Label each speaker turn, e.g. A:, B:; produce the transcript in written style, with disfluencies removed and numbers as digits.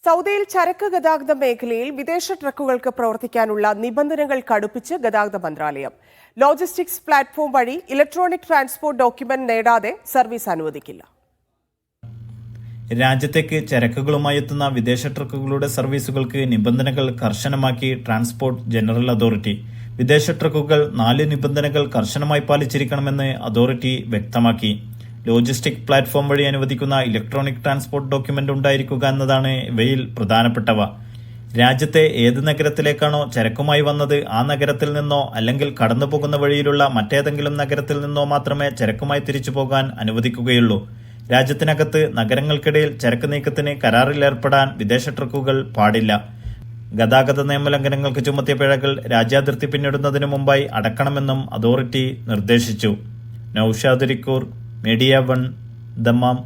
A: സൗദിയിൽ ചരക്ക് ഗതാഗത മേഖലയിൽ വിദേശ ട്രക്കുകൾക്ക് പ്രവർത്തിക്കാനുള്ള നിബന്ധനകൾ കടുപ്പിച്ച് ഗതാഗത മന്ത്രാലയം. ലോജിസ്റ്റിക്സ് പ്ലാറ്റ്ഫോം വഴി ഇലക്ട്രോണിക് ട്രാൻസ്പോർട്ട് ഡോക്യുമെന്റ് നേടാതെ സർവീസ് അനുവദിക്കില്ല.
B: രാജ്യത്തേക്ക് ചരക്കുകളുമായി എത്തുന്ന വിദേശ ട്രക്കുകളുടെ സർവീസുകൾക്ക് നിബന്ധനകൾ കർശനമാക്കി ട്രാൻസ്പോർട്ട് ജനറൽ അതോറിറ്റി. വിദേശ ട്രക്കുകൾ 4 നിബന്ധനകൾ കർശനമായി പാലിച്ചിരിക്കണമെന്ന് അതോറിറ്റി വ്യക്തമാക്കി. ലോജിസ്റ്റിക് പ്ലാറ്റ്ഫോം വഴി അനുവദിക്കുന്ന ഇലക്ട്രോണിക് ട്രാൻസ്പോർട്ട് ഡോക്യുമെന്റ് ഉണ്ടായിരിക്കുക എന്നതാണ് ഇവയിൽ പ്രധാനപ്പെട്ടവ. രാജ്യത്തെ ഏത് നഗരത്തിലേക്കാണോ ചരക്കുമായി വന്നത് ആ നഗരത്തിൽ നിന്നോ അല്ലെങ്കിൽ കടന്നുപോകുന്ന വഴിയിലുള്ള മറ്റേതെങ്കിലും നഗരത്തിൽ നിന്നോ മാത്രമേ ചരക്കുമായി തിരിച്ചു പോകാൻ അനുവദിക്കുകയുള്ളൂ. രാജ്യത്തിനകത്ത് നഗരങ്ങൾക്കിടയിൽ ചരക്ക് നീക്കത്തിന് കരാറിൽ ഏർപ്പെടാൻ വിദേശ ട്രക്കുകൾ പാടില്ല. ഗതാഗത നിയമലംഘനങ്ങൾക്ക് ചുമത്തിയ പിഴകൾ രാജ്യാതിർത്തി പിന്നിടുന്നതിനു മുമ്പായി അടക്കണമെന്നും അതോറിറ്റി നിർദ്ദേശിച്ചു. Naushad Rikkur, media 1, Dammam.